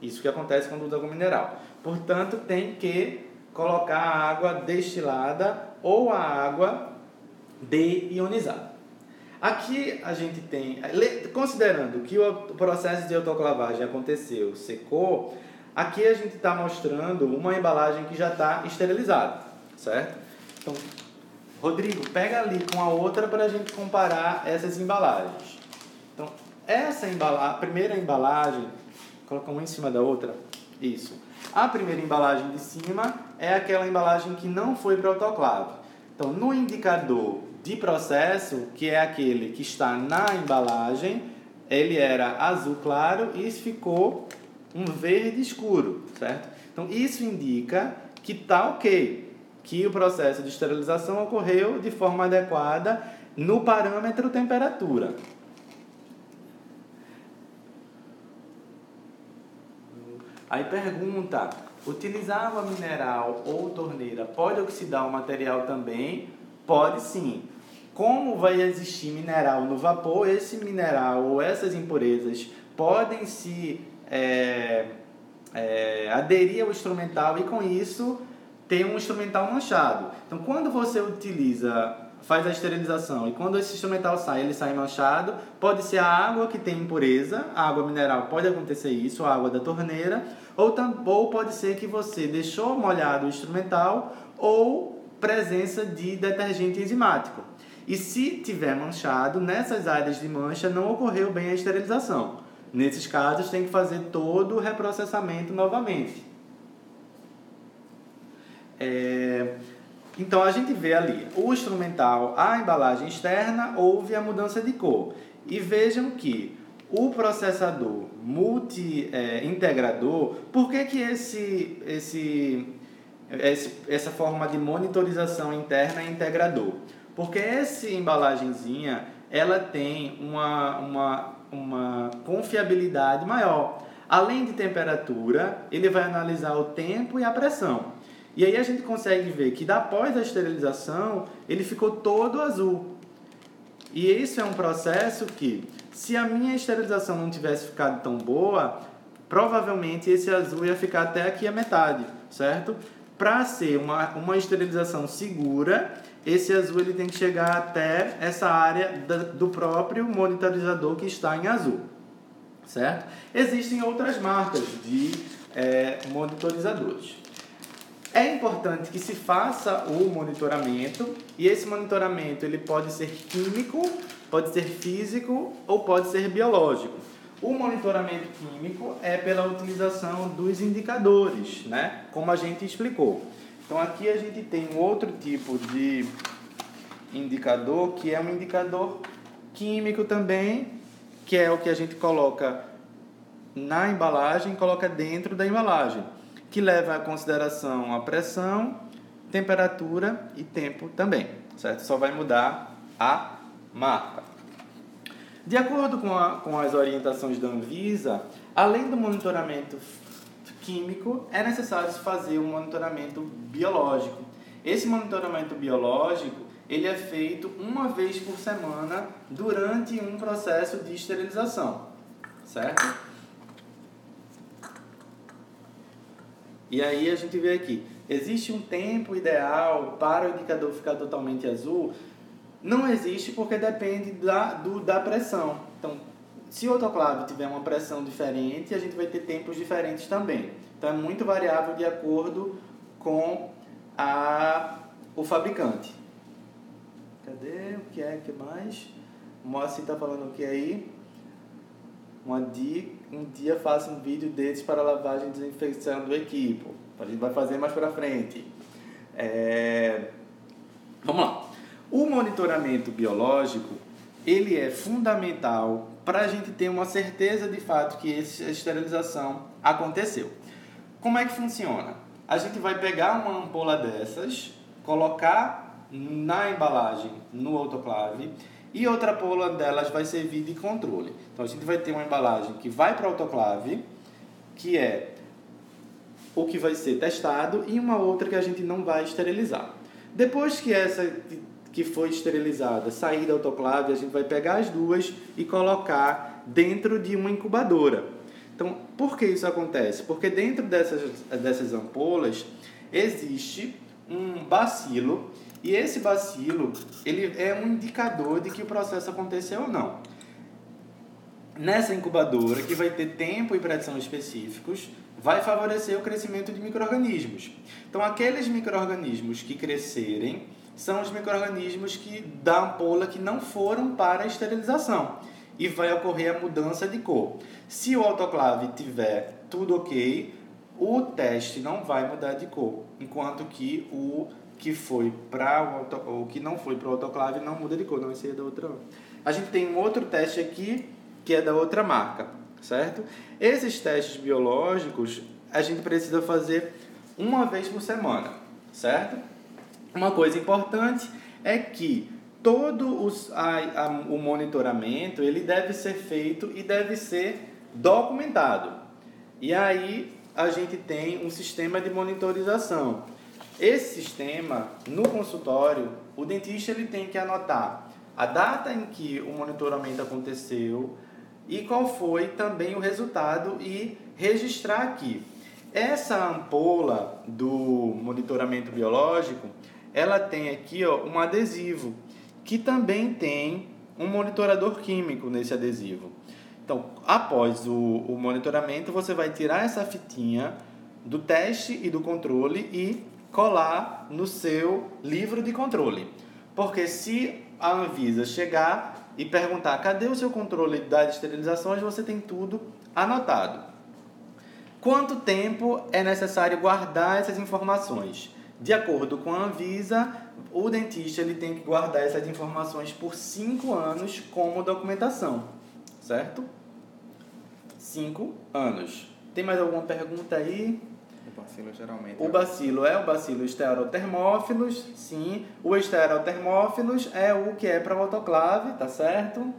Isso que acontece quando usa água mineral. Portanto, tem que colocar a água destilada ou a água deionizada. Aqui a gente tem, considerando que o processo de autoclavagem aconteceu, secou, aqui a gente está mostrando uma embalagem que já está esterilizada, certo? Então, Rodrigo, pega ali com a outra para a gente comparar essas embalagens. Então, essa embalagem, a primeira embalagem, coloca uma em cima da outra, isso. A primeira embalagem de cima é aquela embalagem que não foi para autoclave. Então, no indicador de processo, que é aquele que está na embalagem, ele era azul claro e isso ficou um verde escuro, certo? Então, isso indica que está ok, que o processo de esterilização ocorreu de forma adequada no parâmetro temperatura. Aí pergunta, utilizar água mineral ou torneira pode oxidar o material também? Pode sim. Como vai existir mineral no vapor, esse mineral ou essas impurezas podem se aderir ao instrumental e com isso ter um instrumental manchado. Então, quando você faz a esterilização e quando esse instrumental sai, ele sai manchado, pode ser a água que tem impureza, a água mineral pode acontecer isso, a água da torneira, ou pode ser que você deixou molhado o instrumental ou presença de detergente enzimático. E se tiver manchado, nessas áreas de mancha não ocorreu bem a esterilização. Nesses casos tem que fazer todo o reprocessamento novamente. Então a gente vê ali o instrumental, a embalagem externa, houve a mudança de cor. E vejam que o processador multi-integrador, por que essa forma de monitorização interna é integrador? Porque essa embalagenzinha, ela tem uma confiabilidade maior. Além de temperatura, ele vai analisar o tempo e a pressão. E aí a gente consegue ver que após a esterilização, ele ficou todo azul. E isso é um processo que, se a minha esterilização não tivesse ficado tão boa, provavelmente esse azul ia ficar até aqui a metade, certo? Para ser uma esterilização segura, esse azul ele tem que chegar até essa área do próprio monitorizador que está em azul, certo? Existem outras marcas de monitorizadores. É importante que se faça o monitoramento, e esse monitoramento ele pode ser químico, pode ser físico ou pode ser biológico. O monitoramento químico é pela utilização dos indicadores, né? Como a gente explicou. Então aqui a gente tem um outro tipo de indicador, que é um indicador químico também, que é o que a gente coloca na embalagem, coloca dentro da embalagem, que leva em consideração a pressão, temperatura e tempo também, certo? Só vai mudar a marca. De acordo com as orientações da Anvisa, além do monitoramento químico, é necessário fazer um monitoramento biológico. Esse monitoramento biológico, ele é feito uma vez por semana durante um processo de esterilização, certo? E aí a gente vê aqui, existe um tempo ideal para o indicador ficar totalmente azul? Não existe, porque depende da pressão. Então, se o autoclave tiver uma pressão diferente, a gente vai ter tempos diferentes também. Então, é muito variável de acordo com o fabricante. Cadê? O que é que mais? O Moacir está falando o que aí? Um dia faça um vídeo desses para lavagem e desinfecção do equipo. A gente vai fazer mais para frente. Vamos lá. O monitoramento biológico, ele é fundamental para a gente ter uma certeza de fato que essa esterilização aconteceu. Como é que funciona? A gente vai pegar uma ampola dessas, colocar na embalagem, no autoclave, e outra ampola delas vai servir de controle. Então a gente vai ter uma embalagem que vai para o autoclave, que é o que vai ser testado, e uma outra que a gente não vai esterilizar. Depois que essa que foi esterilizada sair da autoclave, a gente vai pegar as duas e colocar dentro de uma incubadora. Então, por que isso acontece? Porque dentro dessas ampolas existe um bacilo E esse bacilo, ele é um indicador de que o processo aconteceu ou não. Nessa incubadora, que vai ter tempo e pressão específicos, vai favorecer o crescimento de micro-organismos. Então, aqueles micro-organismos que crescerem são os micro-organismos da ampola que não foram para a esterilização. E vai ocorrer a mudança de cor. Se o autoclave tiver tudo ok, o teste não vai mudar de cor. Enquanto que o que não foi para o autoclave não muda de cor. Não, esse aí é da outra. A gente tem um outro teste aqui, que é da outra marca, certo? Esses testes biológicos a gente precisa fazer uma vez por semana, certo? Uma coisa importante é que todo o monitoramento ele deve ser feito e deve ser documentado. E aí a gente tem um sistema de monitorização. Esse sistema, no consultório, o dentista ele tem que anotar a data em que o monitoramento aconteceu e qual foi também o resultado e registrar aqui. Essa ampola do monitoramento biológico, ela tem aqui um adesivo, que também tem um monitorador químico nesse adesivo. Então, após o monitoramento, você vai tirar essa fitinha do teste e do controle e colar no seu livro de controle. Porque se a Anvisa chegar e perguntar cadê o seu controle das esterilizações, você tem tudo anotado. Quanto tempo é necessário guardar essas informações? De acordo com a Anvisa, o dentista ele tem que guardar essas informações por 5 anos como documentação, certo? 5 anos. Tem mais alguma pergunta aí? O bacilo geralmente... O bacilo é o bacilo Sterothermophilus, sim. O Sterothermophilus é o que é para o autoclave, tá certo?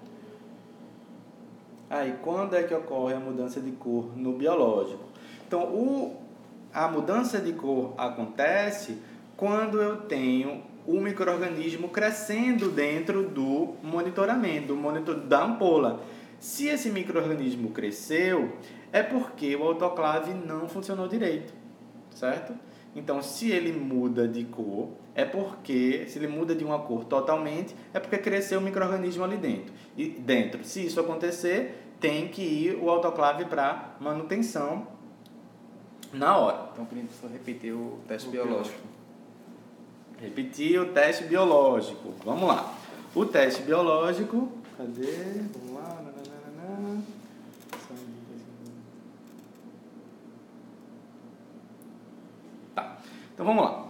Aí, quando é que ocorre a mudança de cor no biológico? Então, a mudança de cor acontece quando eu tenho o micro-organismo crescendo dentro do monitoramento, da ampola. Se esse micro-organismo cresceu, é porque o autoclave não funcionou direito, certo? Então, se ele muda de cor, se ele muda de uma cor totalmente, é porque cresceu o micro-organismo ali dentro. Se isso acontecer, tem que ir o autoclave para manutenção na hora. Então, queria só repetir o teste biológico. Repetir o teste biológico. Vamos lá. O teste biológico... Cadê? Vamos lá. Tá. Então, vamos lá.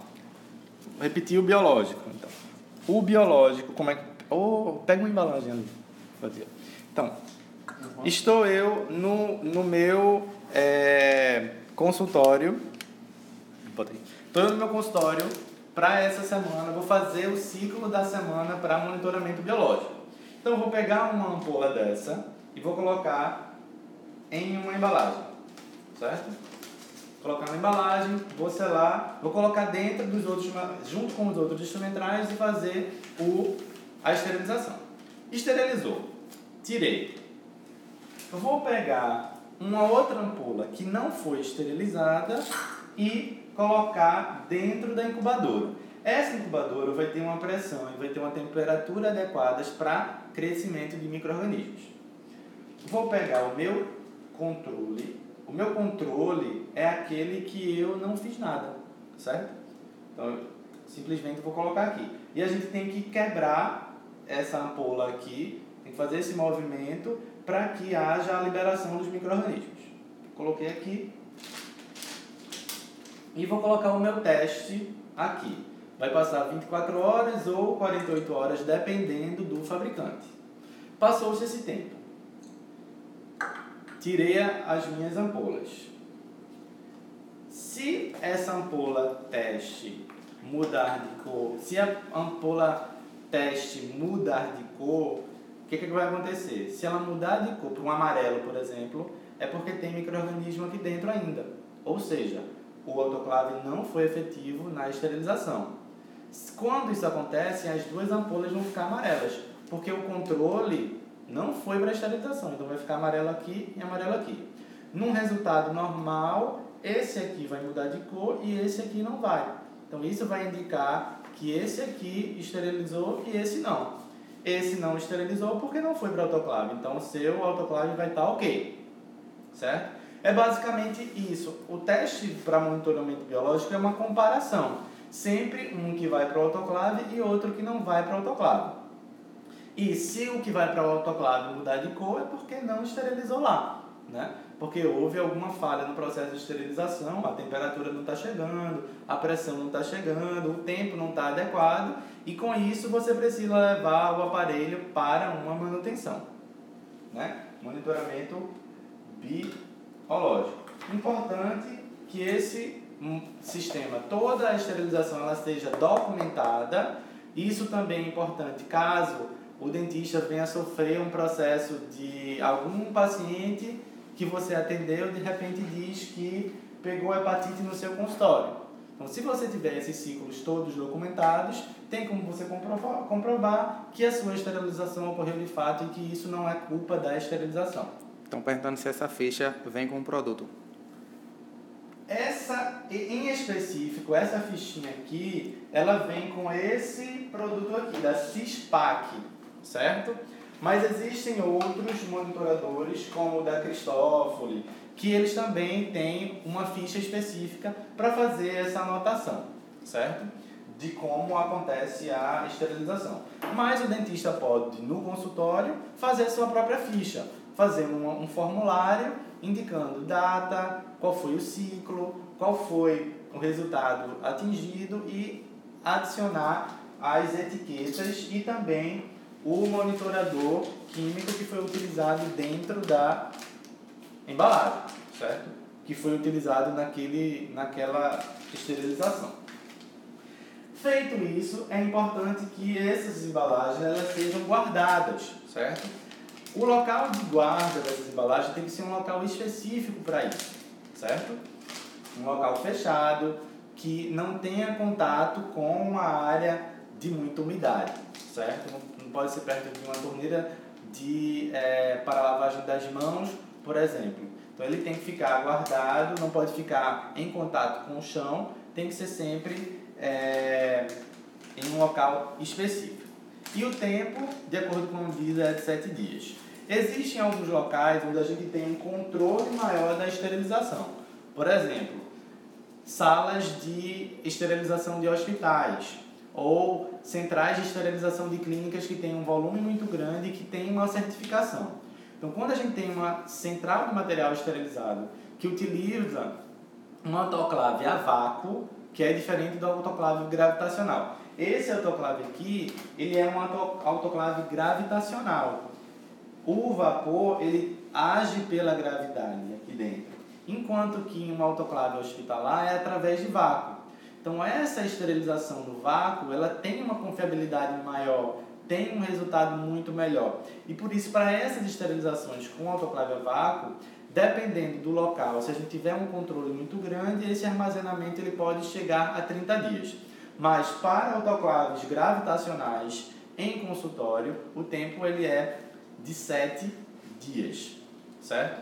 Repetir o biológico. Então, o biológico, como é que... pega uma embalagem ali. Então, estou eu no meu consultório. Estou no meu consultório para essa semana. Vou fazer o ciclo da semana para monitoramento biológico. Então, eu vou pegar uma ampola dessa e vou colocar em uma embalagem, certo? Colocar na embalagem, vou selar, vou colocar dentro dos outros, junto com os outros instrumentais e fazer a esterilização. Esterilizou, tirei. Eu vou pegar uma outra ampola que não foi esterilizada e colocar dentro da incubadora. Essa incubadora vai ter uma pressão e vai ter uma temperatura adequadas para crescimento de micro-organismos. Vou pegar o meu controle. O meu controle é aquele que eu não fiz nada, certo? Então, simplesmente vou colocar aqui. E a gente tem que quebrar essa ampola aqui, tem que fazer esse movimento para que haja a liberação dos micro-organismos. Coloquei aqui. E vou colocar o meu teste aqui. Vai passar 24 horas ou 48 horas, dependendo do fabricante. Passou-se esse tempo. Tirei as minhas ampolas. Se essa ampola teste mudar de cor, se a ampola teste mudar de cor, o que vai acontecer? Se ela mudar de cor para um amarelo, por exemplo, é porque tem micro-organismo aqui dentro ainda. Ou seja, o autoclave não foi efetivo na esterilização. Quando isso acontece, as duas ampolas vão ficar amarelas, porque o controle não foi para a esterilização, então vai ficar amarelo aqui e amarelo aqui. Num resultado normal, esse aqui vai mudar de cor e esse aqui não vai. Então isso vai indicar que esse aqui esterilizou e esse não. Esse não esterilizou porque não foi para autoclave, então o seu autoclave vai estar ok, certo? É basicamente isso. O teste para monitoramento biológico é uma comparação. Sempre um que vai para o autoclave e outro que não vai para o autoclave. E se o que vai para o autoclave mudar de cor é porque não esterilizou lá, né? Porque houve alguma falha no processo de esterilização, a temperatura não está chegando, a pressão não está chegando, o tempo não está adequado e com isso você precisa levar o aparelho para uma manutenção, né? Monitoramento biológico. Importante que esse sistema, toda a esterilização ela seja documentada. Isso também é importante caso o dentista venha sofrer um processo de algum paciente que você atendeu, de repente diz que pegou hepatite no seu consultório. Então, se você tiver esses ciclos todos documentados, tem como você comprovar que a sua esterilização ocorreu de fato e que isso não é culpa da esterilização. Estão perguntando se essa ficha vem com o produto. Essa, em específico, essa fichinha aqui, ela vem com esse produto aqui, da Cispac, certo? Mas existem outros monitoradores, como o da Cristófoli, que eles também têm uma ficha específica para fazer essa anotação, certo? De como acontece a esterilização. Mas o dentista pode, no consultório, fazer a sua própria ficha, fazer um formulário indicando data, qual foi o ciclo, qual foi o resultado atingido e adicionar as etiquetas e também o monitorador químico que foi utilizado dentro da embalagem, certo? Que foi utilizado naquela esterilização. Feito isso, é importante que essas embalagens elas sejam guardadas, certo? O local de guarda dessas embalagens tem que ser um local específico para isso, certo? Um local fechado, que não tenha contato com a área de muita umidade, certo? Não pode ser perto de uma torneira para lavagem das mãos, por exemplo. Então ele tem que ficar guardado, não pode ficar em contato com o chão, tem que ser sempre em um local específico. E o tempo, de acordo com o Anvisa, é de 7 dias. Existem alguns locais onde a gente tem um controle maior da esterilização. Por exemplo, salas de esterilização de hospitais ou centrais de esterilização de clínicas que têm um volume muito grande e que têm uma certificação. Então, quando a gente tem uma central de material esterilizado que utiliza um autoclave a vácuo, que é diferente do autoclave gravitacional. Esse autoclave aqui, ele é um autoclave gravitacional. O vapor, ele age pela gravidade aqui dentro, enquanto que um autoclave hospitalar é através de vácuo. Então, essa esterilização do vácuo, ela tem uma confiabilidade maior, tem um resultado muito melhor. E por isso, para essas esterilizações com autoclave a vácuo, dependendo do local, se a gente tiver um controle muito grande, esse armazenamento ele pode chegar a 30 dias. Mas para autoclaves gravitacionais em consultório, o tempo ele é de 7 dias, certo?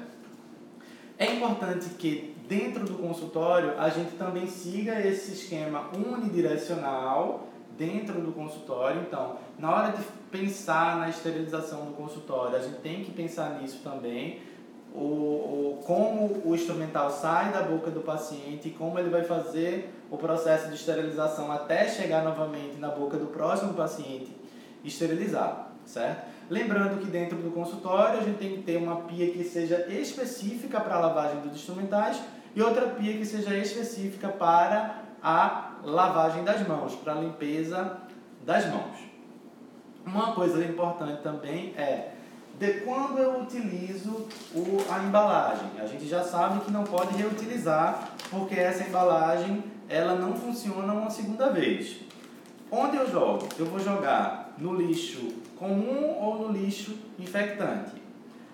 É importante que dentro do consultório a gente também siga esse esquema unidirecional dentro do consultório. Então, na hora de pensar na esterilização do consultório, a gente tem que pensar nisso também, como o instrumental sai da boca do paciente, como ele vai fazer o processo de esterilização até chegar novamente na boca do próximo paciente esterilizado, certo? Lembrando que dentro do consultório a gente tem que ter uma pia que seja específica para a lavagem dos instrumentais e outra pia que seja específica para a lavagem das mãos, para a limpeza das mãos. Uma coisa importante também é de quando eu utilizo a embalagem. A gente já sabe que não pode reutilizar porque essa embalagem ela não funciona uma segunda vez. Onde eu jogo? Eu vou jogar no lixo comum ou no lixo infectante.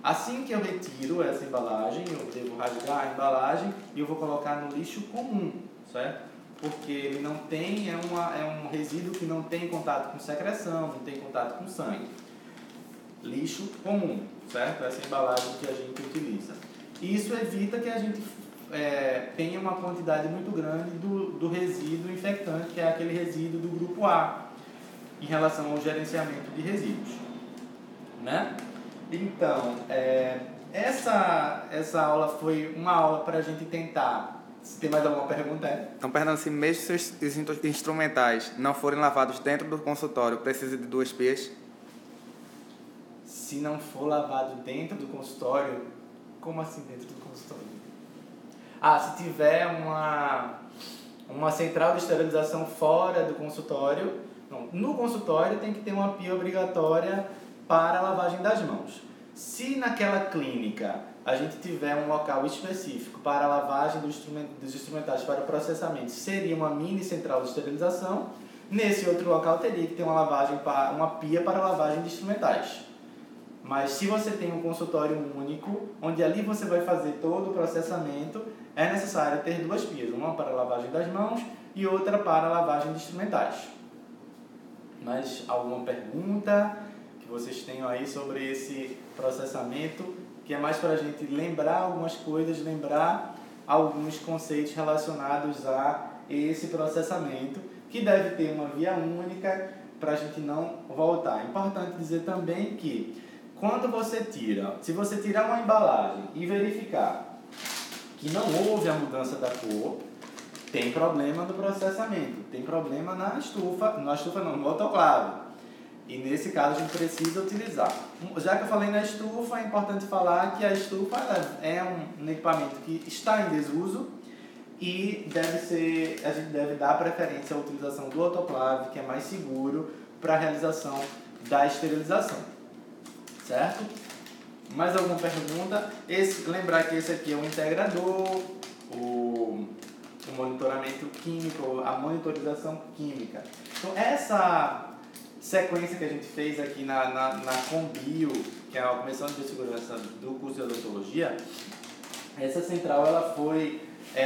Assim que eu retiro essa embalagem, eu devo rasgar a embalagem e eu vou colocar no lixo comum, certo? Porque ele não tem, é um resíduo que não tem contato com secreção, não tem contato com sangue. Lixo comum, certo? Essa é a embalagem que a gente utiliza. Isso evita que a gente tenha uma quantidade muito grande do resíduo infectante, que é aquele resíduo do grupo A, em relação ao gerenciamento de resíduos, né? Então, essa aula foi uma aula para a gente tentar. Se tem mais alguma pergunta? Estão perguntando se mesmo se os instrumentais não forem lavados dentro do consultório, precisa de 2 pias? Se não for lavado dentro do consultório, como assim dentro do consultório? Se tiver uma central de esterilização fora do consultório, não, no consultório tem que ter uma pia obrigatória para a lavagem das mãos. Se naquela clínica a gente tiver um local específico para a lavagem dos instrumentais para o processamento, seria uma mini central de esterilização. Nesse outro local teria que ter uma pia para a lavagem de instrumentais. Mas se você tem um consultório único, onde ali você vai fazer todo o processamento, é necessário ter 2 pias, uma para a lavagem das mãos e outra para a lavagem de instrumentais. Mais alguma pergunta que vocês tenham aí sobre esse processamento, que é mais para a gente lembrar algumas coisas, lembrar alguns conceitos relacionados a esse processamento, que deve ter uma via única para a gente não voltar. É importante dizer também que quando você se você tirar uma embalagem e verificar que não houve a mudança da cor, tem problema no processamento, tem problema na estufa não, no autoclave. E nesse caso a gente precisa utilizar. Já que eu falei na estufa, é importante falar que a estufa é um equipamento que está em desuso e a gente deve dar preferência à utilização do autoclave, que é mais seguro para a realização da esterilização. Certo? Mais alguma pergunta? Lembrar que esse aqui é o integrador, o monitoramento químico, a monitorização química. Então, essa sequência que a gente fez aqui na Combio, que é a Comissão de Biossegurança do curso de odontologia, essa central ela foi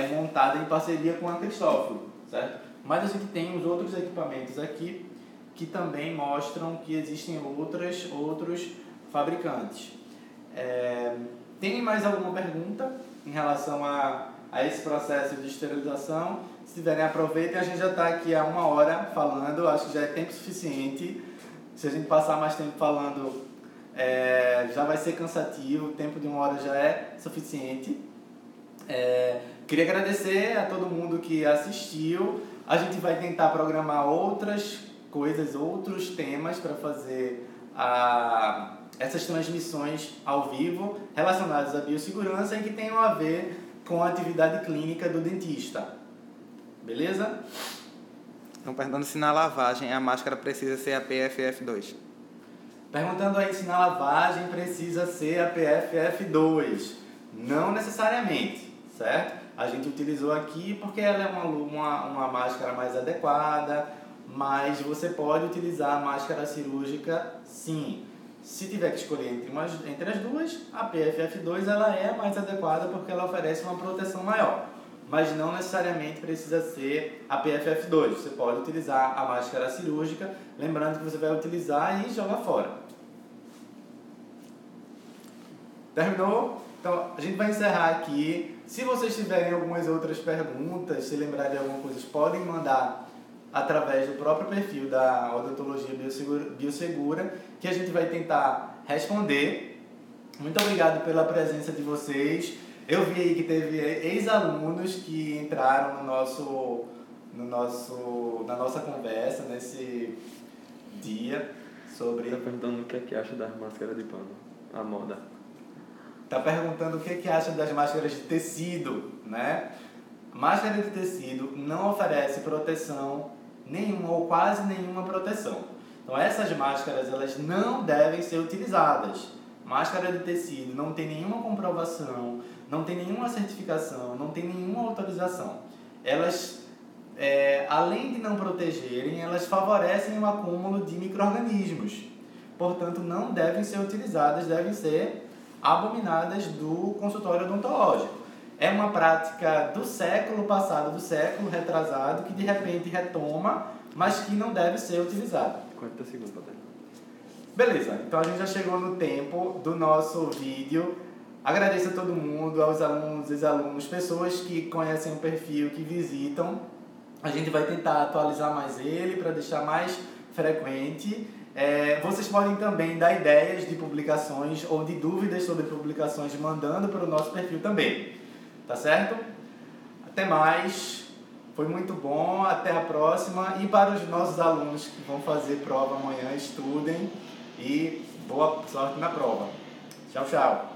montada em parceria com a Cristófilo, certo? Mas a gente tem os outros equipamentos aqui que também mostram que existem outros fabricantes. Tem mais alguma pergunta em relação a esse processo de esterilização? Se tiverem, aproveitem. A gente já está aqui há 1 hora falando, acho que já é tempo suficiente. Se a gente passar mais tempo falando, já vai ser cansativo, o tempo de 1 hora já é suficiente. Queria agradecer a todo mundo que assistiu. A gente vai tentar programar outras coisas, outros temas para fazer essas transmissões ao vivo relacionadas à biossegurança e que tenham a ver com a atividade clínica do dentista. Beleza? Estão perguntando se na lavagem a máscara precisa ser a PFF2. Perguntando aí se na lavagem precisa ser a PFF2. Não necessariamente, certo? A gente utilizou aqui porque ela é uma máscara mais adequada, mas você pode utilizar a máscara cirúrgica sim. Se tiver que escolher entre as duas, a PFF2 ela é mais adequada porque ela oferece uma proteção maior. Mas não necessariamente precisa ser a PFF2. Você pode utilizar a máscara cirúrgica, lembrando que você vai utilizar e jogar fora. Terminou? Então, a gente vai encerrar aqui. Se vocês tiverem algumas outras perguntas, se lembrarem de alguma coisa, podem mandar através do próprio perfil da Odontologia Biosegura, que a gente vai tentar responder. Muito obrigado pela presença de vocês. Eu vi aí que teve ex-alunos que entraram na nossa conversa nesse dia sobre... Está perguntando o que é que acha das máscaras de pano, a moda. Está perguntando o que é que acha das máscaras de tecido, né? Máscara de tecido não oferece proteção nenhuma ou quase nenhuma proteção. Então essas máscaras elas não devem ser utilizadas. Máscara de tecido não tem nenhuma comprovação, não tem nenhuma certificação, não tem nenhuma autorização. Elas, além de não protegerem, elas favorecem o acúmulo de micro-organismos. Portanto, não devem ser utilizadas, devem ser abominadas do consultório odontológico. É uma prática do século passado, do século retrasado, que de repente retoma, mas que não deve ser utilizada. 40 segundos, Patrick. Beleza, então a gente já chegou no tempo do nosso vídeo. Agradeço a todo mundo, aos alunos, ex-alunos, pessoas que conhecem o perfil, que visitam. A gente vai tentar atualizar mais ele para deixar mais frequente. Vocês podem também dar ideias de publicações ou de dúvidas sobre publicações mandando para o nosso perfil também. Tá certo? Até mais. Foi muito bom. Até a próxima. E para os nossos alunos que vão fazer prova amanhã, estudem e boa sorte na prova. Tchau, tchau.